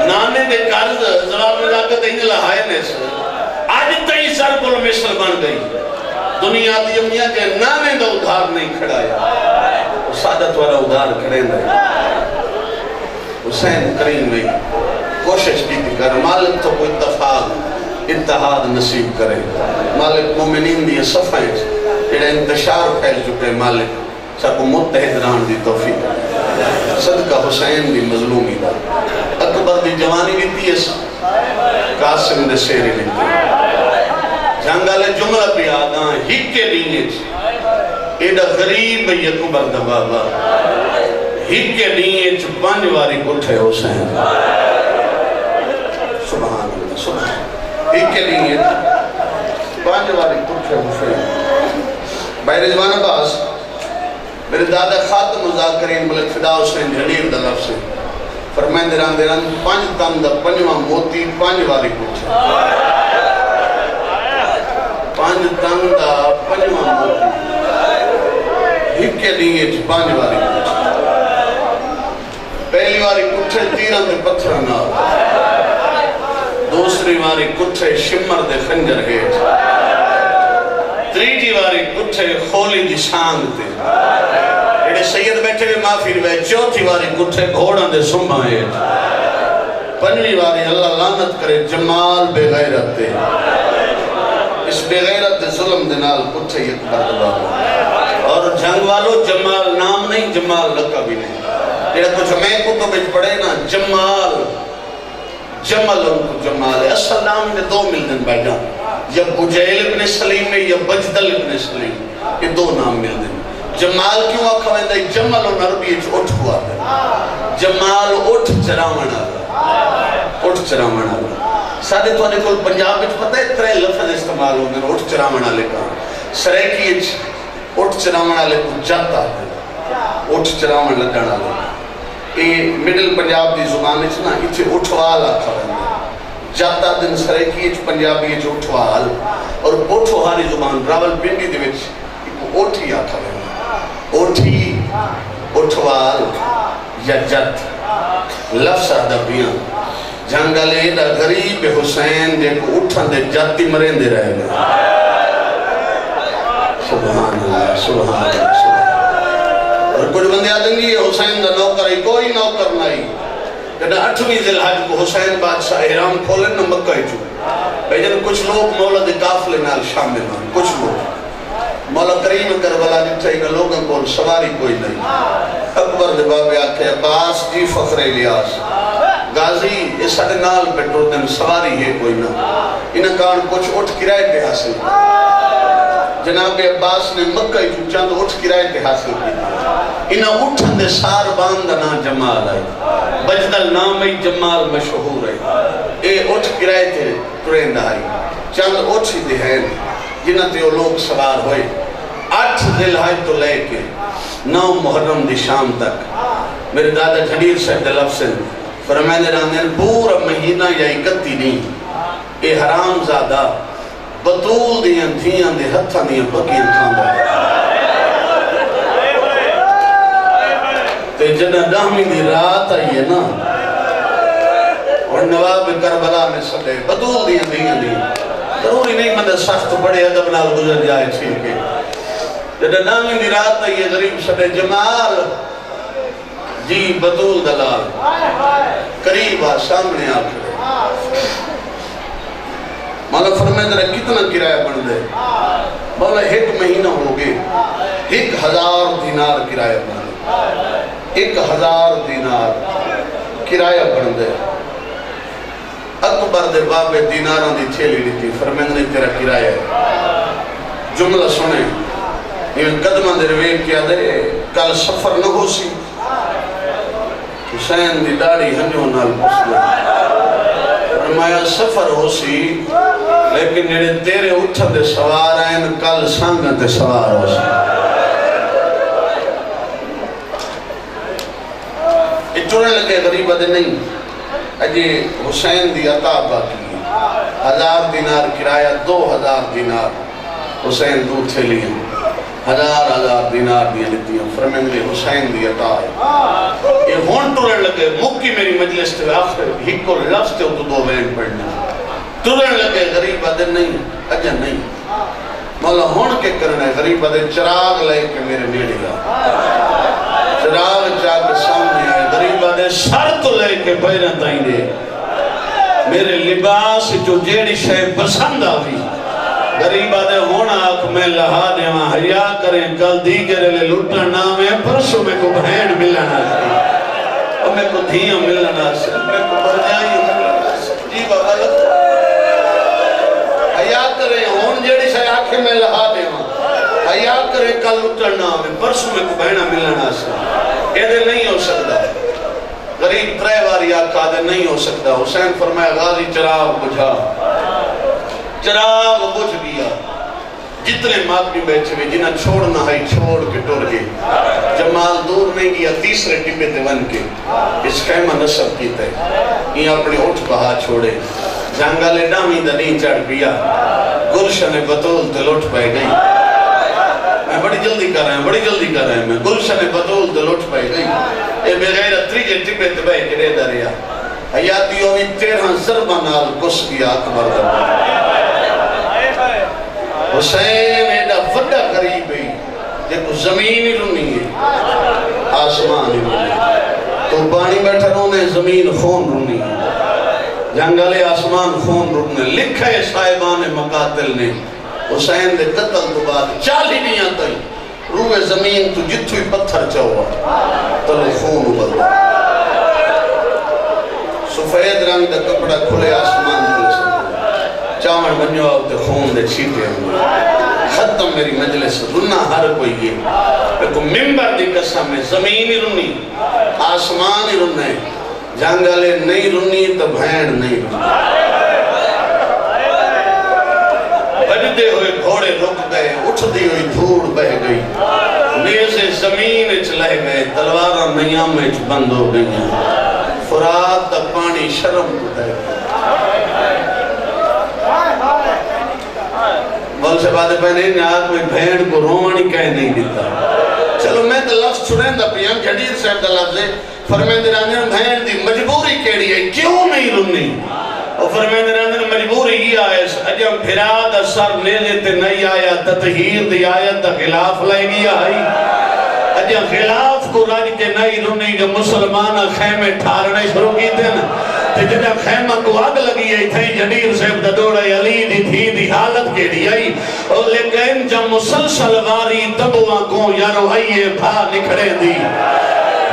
نانے دے قرض زواب میں لاکت ہی لہائے نے سے آج تئی سر پل مصر بن گئی دنیا دی امیاں کے نانے دا ادھار نہیں کھڑایا سعادت والا ادھار کھڑے دے حسین کریم میں کوشش کی تھی کر مالک تو کوئی اتحاد نصیب کرے مالک مومنین دی صفحیں جڑے انتشار پھیل چکے مالک سب متحد رہن دی توفیق صدقہ حسین دی مظلومی دا اکبر دی جوانی دیتی ہے قاسم دے سیری دیتی جنگالے جملہ پہ آدھاں ہک کے لیے ایڈا غریب اکبر دا بابا ہک کے لیے پانچ واری کٹھے حسین سبحان اللہ ہک کے لیے پانچ واری کٹھے حسین بھائی رضوان عباس میرے دادا خاتم مذاکرین ملک فدا حسین جنیر دا لفظ ہے فرمائن دیران پانچ تن دا پنجواں موتی پانچ واری کچھ پانچ تن دا پنجواں موتی ہک کے لیے پانچ واری کچھ پہلی واری کچھ تیران دے پتھر نال دوسری واری کچھ شمر دے خنجر گیٹ تریجی واری کچھ خولی دی سانگ تے ایڈے سید بیٹھے میں معافی روے چوتھی واری کچھ گھوڑاں دے سمبھائے پنجویں واری اللہ لعنت کرے جمال بے غیرت تے اس بے غیرت دے ظلم دے نال کچھ یک بردبار اور جنگ والو جمال نام نہیں جمال لقب بھی نہیں یہ کچھ میں کتب میں پڑھے نا جمال جمل ان کو جمال ہے. اصل نام میں دو ملدن بھائی جان, یا بجیل ابن سلیم ہے یا بجدل ابن سلیم, یہ دو نام ملدن. جمال کیوں آکھا ویندہ ہے؟ جمل ان عربی اچھ اٹھ ہوا ہے. جمال اٹھ چراونا ہے, اٹھ چراونا ہے. سادے تو آنے کل پنجاب اچھ پتہ ہے ترے لفظ استعمال ہونے ہیں اٹھ چراونا لکھا. سریکی اچھ اٹھ چراونا لکھا جاتا ہے, اٹھ چراونا لگانا لکھا. یہ مڈل پنجاب دی زبان اچھ نا اچھ اٹھوال آکھا ویندہ ہے. جاتا دن سریکی اچھ پنجابی اچھ اٹھوال, اور اٹھوہاری زبان راول پنڈی دی وچ اوٹھی آکھا ویندہ. اوٹھی, اٹھوال یا جت لفظ ادبیاں. جنگلے دا غریب حسین جے کو اٹھن دے جاتی مرین دے رہے گا. سبحان اللہ سبحان اللہ سبحان. اور کچھ بندے آدھیں گی حسین دا نوکر ہے, کوئی نوکر نہیں. جنہاں 8ویں ذی الحج کو حسین بادشاہ احرام کھولن نہ مکہ چو بھئی جن کچھ لوگ مولا دے قافلے نال شامل ہیں. کچھ لوگ مولا کریم کربلا جتھے کہ لوگوں کو سواری کوئی نہیں. اکبر دے بابے آکھے عباس جی فخر الیاس غازی اس ساڑھے نال پیٹرو دن سواری ہے کوئی نہ. انہاں کان کچھ اٹھ کرائے پہ حاصل کی. جناب عباس نے مکہ جو چاند اٹھ کرائے پہ حاصل کی. انہاں اٹھن دے سار باندنا جمال ہے. بجدل نام ہی جمال مشہور ہے. اے اٹھ کرائے تھے ترین آئی چاند اٹھ ہی دے ہیں جنہاں تے وہ لوگ سوار ہوئے. 8 ذی الحج تو لے کے 9 محرم دی شام تک میرے دادا جھنیر صاحب دے لفظ فرمائنے رہنے پورا مہینہ یا 31 نہیں اے حرام زادہ بطول دیاں دھیاں دے ہتھاں دیاں پکیاں کھاندہ ہے. تے جنہ 10ویں دی رات آئی ہے نا اور نواب کربلا میں سلے بطول دیاں دیاں دیاں ضروری نہیں مندر سخت بڑے ادب نال گزر جائے چھیل کے. جنہ 9ویں دی رات آئی ہے غریب سلے جمال جی بطول دلال قریب آ سامنے آ کھڑے. مولا فرمائے در کتنا کرایہ بن دے؟ مولا 1 مہینہ ہو گئے 1000 دینار کرایہ بن دے. 1000 دینار کرایہ بن دے. اکبر دے بابے دیناراں دی تھیلی دیتی فرمائے نے تیرا کرایہ ہے. جملہ سنے یہ قدمہ دے روے کیا دے کل سفر نہ ہو سی. حسین دی داڑی ہنجوں نال پسلے فرمایا سفر ہو سی لیکن جڑے تیرے اٹھن دے سوار آئین کل سانگن تے سوار ہو سی. یہ چڑھن لگے غریبہ دے نہیں اجی حسین دی عطا باقی 1000 دینار کرایہ 2000 دینار حسین دو تھے لیے 1000 دینار دیا لیتی ہیں فرمین لے حسین دی عطا ہے. یہ ہون ٹورن لگے مکی میری مجلس تے آخر ہکو لفظ تے تو 2 وین پڑھنے ٹورن لگے غریب آدھے نہیں اجا نہیں. مولا ہون کے کرنے غریب آدھے چراغ لے کے میرے نیڑے گا. چراغ جا کے سامنے آئے غریب آدھے سر تو لے کے بیرن تائیں دے میرے لباس جو جیڑی شے پسند آوی. غریب آدھے ہونا آکھ میں لہا دے وہاں حیاء کریں کل دیگرے لے لٹن نامے پرسو میں کو بہن ملنا سی اور میں کو دھیاں ملنا سی میں کو برجائیں ملنا سی. جی بابا حیاء کریں ہون جیڑی شاہ آکھے میں لہا دے وہاں حیاء کریں کل لٹن نامے پرسو میں کو بہن ملنا سی. یہ دے نہیں ہو سکتا. غریب 3 باری آکھا دے نہیں ہو سکتا. حسین فرمایا غازی چراغ بجھا. چراغ بجھ گیا. جتنے مادمی بیٹھے ہوئے جنہیں چھوڑنا ہے چھوڑ کے ٹور گئے. جمال دور نہیں گیا 3رے ٹبے تے ون کے اس خیمہ نصب کیتا ہے. یہ اپنے اٹھ بہا چھوڑے جنگلے ڈامی دا نہیں چڑھ پیا. گلشن بطول تے لوٹ پائے گئی. میں بڑی جلدی کر رہا ہوں میں گلشن بطول تے لوٹ پائے گئی. اے بغیر 3 ٹبے تے بے کے دے رہا حیاتیوں نے 13 ضربہ نال کس گیا اکبر دا. حسین ایڈا وڈا قریب ہے جے کو زمین ہی رونی ہے آسمان ہی رونی ہے. تو پانی بیٹھا رونے زمین خون رونی ہے. جنگلے آسمان خون رونے. لکھے صاحبان مقاتل نے حسین دے قتل تو بعد 40 دیاں تائیں روح زمین تو جتھو ہی پتھر چاہوا تلو خون ابلدا سفید رنگ دا کپڑا کھلے آسمان دے سن چاون بنیو آؤ تے خون دے چھیٹے ہوئے ختم میری مجلس رنا ہر کوئی یہ ایک ممبر دی قسم ہے زمین ہی رنی آسمان ہی رنے جنگلے نہیں رنی تو بھین نہیں رنی بجدے ہوئے گھوڑے رک گئے اٹھتی ہوئی دھوڑ بہ گئی نیزے زمین اچ لہ گئے تلوارہ میام اچ بند ہو گئی فرات دا پانی شرم کو دے بول سے بات پہنے نے آج کوئی بھین کو رومانی کہہ نہیں دیتا چلو میں تو لفظ چھڑیں دا پیام جدید صاحب دا لفظ ہے فرمین دے راندر بھین دی مجبوری کیڑی ہے کیوں نہیں رنی اور فرمین دے راندر مجبوری ہی آئے اجم پھرا دا سر نیلے تے نہیں آیا تطہیر دی آیت دا خلاف لائے گی آئی اجم خلاف کو راج کے نہیں رنی جو مسلمانہ خیمے ٹھارنے شروع کی تھے نا تے جنہ خیمہ کو آگ لگی ہے تھے جدیر صاحب دا دوڑا علی دی تھی دی حالت کے دی آئی اور لیکن جب مسلسل واری دبوان کو یارو آئیے بھا نکھڑے دی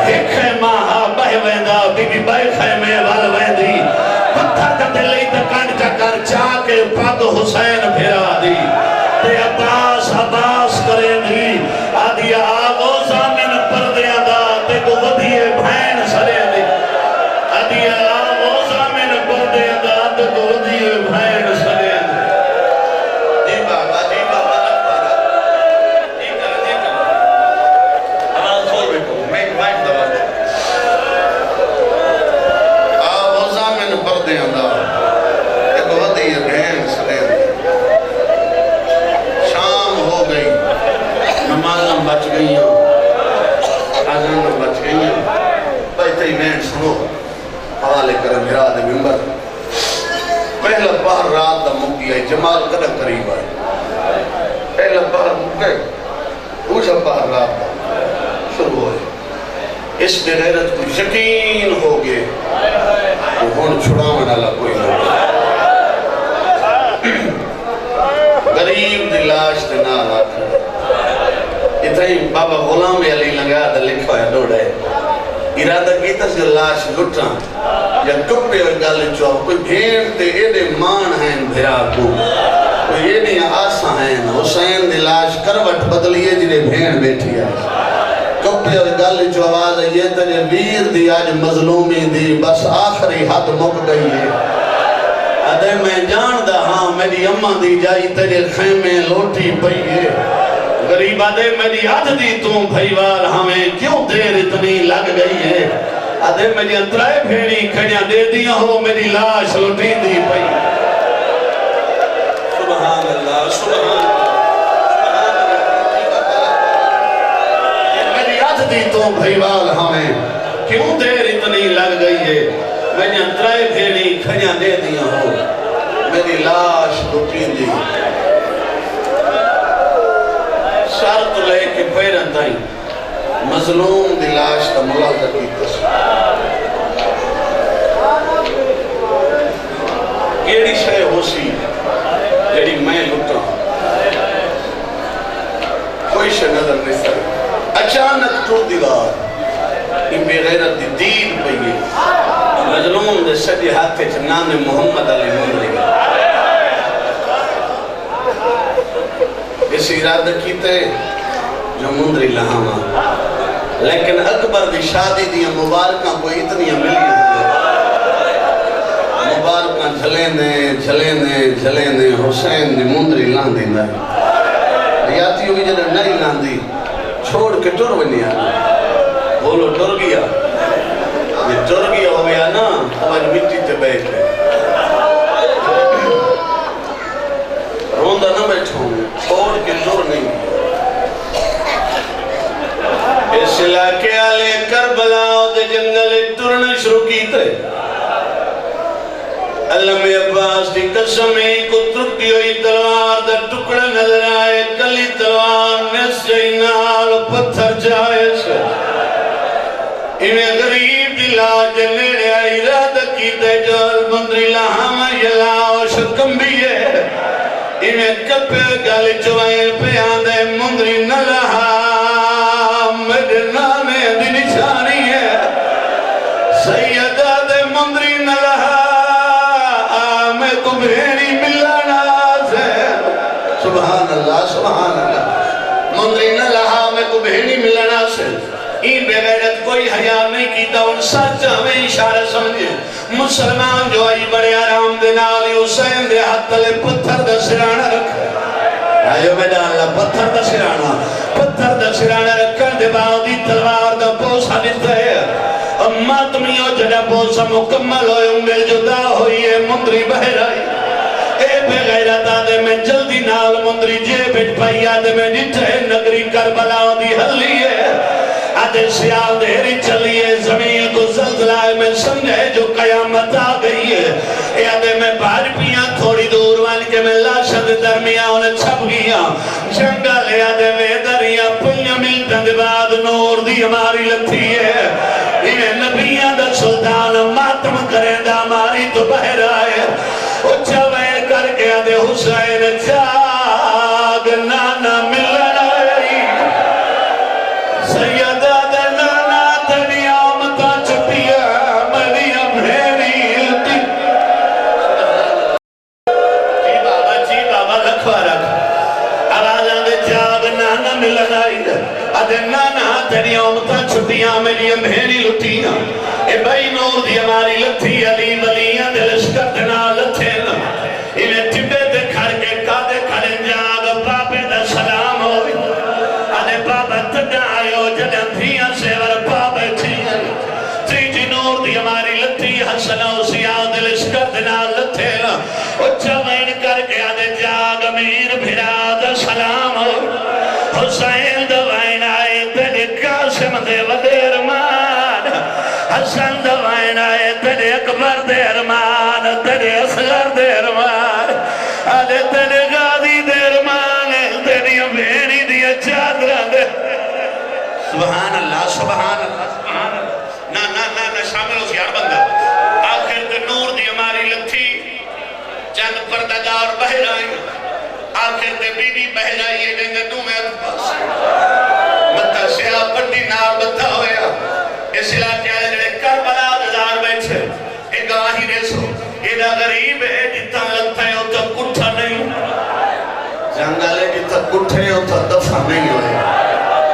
ایک خیمہ بہ ویندہ بی بی بے خیمے وال ویندی پتھر کتے لئی تکان چکر چاکے پاک حسین پھرا دی تے عباس کریں دی آدھی آگو زامن پردیاں دا تے کو ودھیے بھین سرے دی آدھی آگو زامن پردیاں دا تے کو ودھیے بھین سرے دی جی بابا اکبارا جی کر آواز کھول بیٹھو میں مائک دوا دے آگو زامن پردیاں دا تے کو ودھیے بھین سرے دی شام ہو گئی نمازم بچ گئی ہیں آزانم بچ گئی ہیں بچتے ہی میں سنو حوالے کرم اراد ممبر پہلا پہر رات دا مکی آئی جمال قدر قریب آئی پہلا پہر مکے دوسرا پہر رات دا شروع ہوئے اس دے غیرت کو یقین ہو گئے وہ ہون چھڑاون والا کوئی نہیں غریب دلاش دے نال آتا اتنی بابا غلام علی لگا دا لکھا ہے ڈوڑا ہے ارادہ کیتا سے لاش لٹا یا کپڑے اور گالے چاہو کوئی بھیڑ تے ایڈے مان ہیں بھرا کو کوئی ایڈے آسا ہیں حسین دی لاش کروٹ بدلیے جنہیں بھیڑ بیٹھی ہے کپڑے اور گالے چاہو آواز ہے یہ تجھے ویر دی آج مظلومی دی بس آخری حد مک گئی ہے ادھے میں جان دا ہاں میری اممہ دی جائی تجھے خیمے لوٹی پئی ہے غریب آدھے میری آدھ دی تم بھائیوال ہمیں کیوں دیر اتنی لگ گئی ہے آدھے میری انترائے بھیڑی کھڑیاں دے دیا ہو میری لاش لٹی دی پئی سبحان اللہ سبحان میری آدھ دی تم بھائیوال ہمیں کیوں دیر اتنی لگ گئی ہے میری انترائے بھیڑی کھڑیاں دے دیا ہو میری لاش لٹی دی شرط لے کے پیرن تائیں مظلوم دی لاش تا ملاحظہ کی تصویر کیڑی شے ہو سی جڑی میں لٹا کوئی شے نظر نہیں سکتا اچانک تو دیوار ان بے غیرت دی دید پئی مظلوم دے سجے ہاتھے چنان محمد علی مندری اس ارادہ کیتے جو مندری لہاما لیکن اکبر دی شادی دیا مبارکاں کوئی اتنی ملی مبارکاں جھلیں دے حسین دی مندری لان دی نہ یاتی ہوئی جنہ نہیں لان دی چھوڑ کے ٹر بنی آگا بولو ٹر گیا یہ ٹر گیا ہو گیا نا آج مٹی تے بیٹھ گئے روندہ نہ بیٹھوں چھوڑ کے ٹر نہیں اس علاقے آلے کربلا دے جنگل ٹرنے شروع کی تے علم عباس دی قسمیں کو ترکی ہوئی تلوار دا ٹکڑا نظر آئے کلی تلوار نس جائی نال پتھر جائے سے انہیں غریب دلا جنیڑے آئی راد کی تے جال مندری لہاما یلاو شکم بھی ہے انہیں کپے گالی چوائے پہ آدھے مندری نہ لہا ملنا سے این بے غیرت کوئی حیا نہیں کیتا ان سچ ہمیں اشارہ سمجھے مسلمان جو آئی بڑے آرام دے نالی حسین دے ہاتھ تلے پتھر دا سرانہ رکھے آئیو میدان اللہ پتھر دا سرانہ رکھن دے باودی تلوار دا پوسا دیتا ہے اما تمیوں جڑا پوسا مکمل ہوئے انگل جدا ہوئی ہے مندری بہر آئی اے بے غیرت آدھے میں جلدی نال مندری جے بیٹ پائی آدھے میں جتھے نگری کربلا دی حلی ہے آدھے سیال دہری چلیے زمین کو زلزلائے میں سمجھے جو قیامت آ گئی ہے اے آدھے میں بھاج پیاں تھوڑی دور وان کے میں لاشد درمیاں انہیں چھپ گیا جنگا لے آدھے میں دریاں پلیاں ملتن دے بعد نور دی ہماری لگتی ہے انہیں نبیاں دا سلطان ماتم کریں دا ہماری تو بہر آئے اچھا وین کر کے آدھے حسین جاگ نانا ملنا سید آدھے نانا تنی آمتا چھپیا مدیا بھیری لٹی جی بابا رکھوا رکھ آواز آدھے جاگ نانا ملنا آدھے نانا تنی آمتا چھپیا مدیا بھیری لٹیا اے بھائی نور دی ہماری لٹھی علی ولیاں دلش کٹنا لٹھینا انہیں ٹبے دے کھڑ کے کادے کھڑے جاگ پاپے دا سلام ہوئی آدھے بابا تڈا آئیو جدہ دھیاں سے ور پاپے تھیاں تیجی نور دی ہماری لٹھی حسنہ اسیاں دلش کٹنا لٹھینا اچھا وین کر کے آدھے جاگ امیر بھرا دا سلام ہوئی حسین دا وین آئے تیرے قاسم دے ودیر مان حسن دا وین آئے تیرے اکبر دے ارمان تیرے اصغر دے ارمان آدھے تیرے غازی دے ارمان تیری بھیڑی دیا چادرہ دے سبحان اللہ سبحان اللہ سبحان اللہ نا شامل ہو سیار بندہ آخر تے نور دی ہماری لکھی چند پردگار بہر آئی آخر تے بی بی بہر آئی ہے جنگے تو میں اتپاس مطا سیاہ پڑی نار بتا ہویا اس علاقے آئے جڑے کربلا دزار بیٹھے ایک گواہی ریسو ایدہ غریب ہے جتا لگتا ہے ہوتا کٹھا نہیں جنگالے جتا کٹھے ہوتا دفع نہیں ہوئے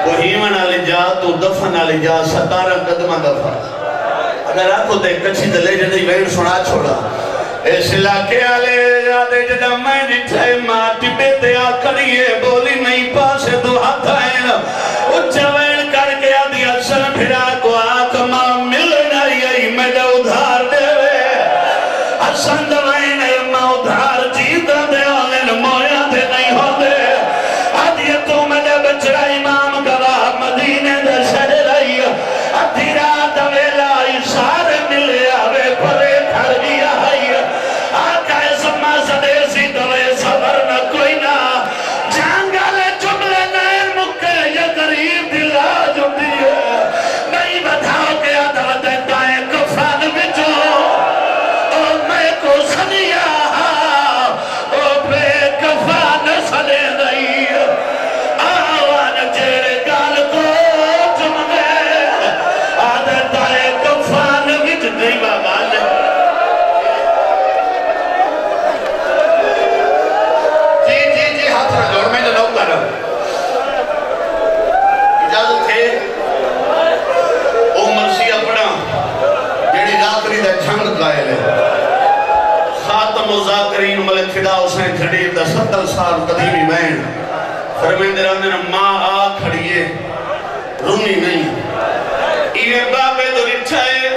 کوئی منہ لے جا تو دفع نہ لے جا ستارہ قدمہ دفع اگر آپ کو دیکھ کچھی دلے جنہی وین سنا چھوڑا اس علاقے آلے جادے جدہ میں جتھے ماتی بیتے آ کریے بولی نہیں پاسے دو ہاتھ آئے اچھا وین کر کے آدھی اصل پھرا کو آکھ ماں ملنا یہی میں دے ادھار دے وے اصل دوائن ماں ادھار جیتا دے آلین مویا دے نہیں ہو دے آدھی تو میں دے بچرا امام گواہ مدینے دے شہر رہی آدھی رات ویلا سارے ملے آوے پرے کھڑ گیا ہے آقا سما صدیسی دوے صبر نہ کوئی نہ جانگالے جملے نئے مکے یا قریب دلا جو دیئے نہیں بتاؤ کہ آدھا دیتا ہے کفان بچو او میں کو سنیا او بے کفان سنے نہیں آوان جیرے گال کو جملے آدھا دیتا ہے کفان بچ نہیں بابا اجازت ہے عمر سی اپنا جیڑی راتری دا جھنگ قائل ہے خاتم مذاکرین ملک فدا حسین کھڑیر دا 70 سال قدیمی بین فرمیندے رہنے ماں آ کھڑیے رونی نہیں ایوے بابے دو رچھائے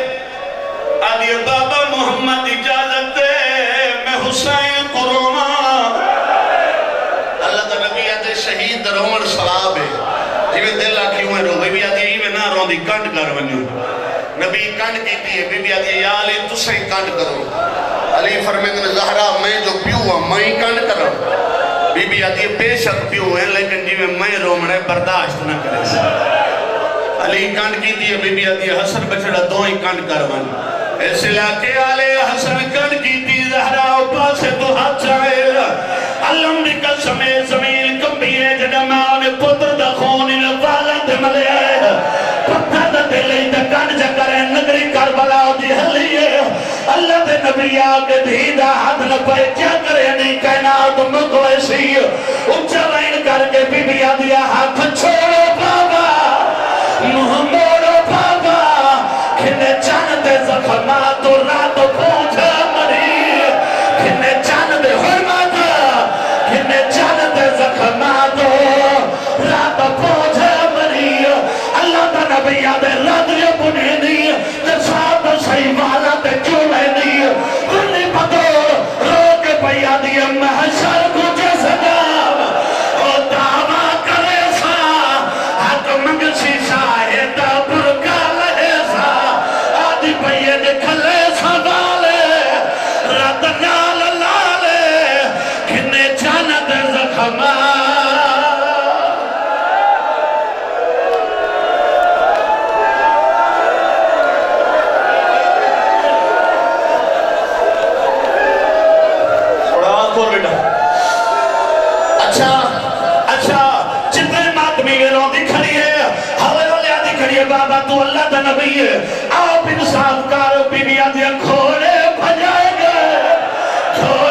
آدھے بابا محمد اجازت دے میں حسین کو روما اللہ تا نبی آدھے شہید در عمر ثواب ہے جیوے دل آکھی ہوئے رو بی آدھے ایوے نہ رو دی کنڈ کر ونیو نبی کنڈ کیتی ہے بی آدھے یا علی تسے کنڈ کرو علی فرمیدن زہرہ میں جو پیو ہوں میں کنڈ کرو بی آدھے بے شک پیو ہیں لیکن جیوے میں رو مڑے برداشت نہ کرے علی کنڈ کیتی ہے بی آدھے حسن بچڑا دو ہی کنڈ کر ونیو اس علاقے آلے حسن کنڈ کیتی زہرہ اوپا سے تو ہاتھ چاہے علم دی قسم زمین کمبی ہے جڑا ماں نے پتر دا خون ان والد ملے آئے پتہ دا دلی دا کنڈ جکر ہے نگری کربلا دی حلی ہے اللہ دے نبی آگے دی دا حد نہ پائے کیا کرے نہیں کہنا تو مکویسی اچھا لائن کر کے بی آدیا ہاتھ چھوڑو بابا محشر کو جسدا او دعویٰ کرے سا حق منگسی شاہد برکا لہے سا آدھی پہیے نکھلے سا والے رد نال لالے کھنے جانت زخمہ بابا تو اللہ دا نبی ہے آپ انصاف کارو بی بی آدھیا کھوڑے بھجائے گئے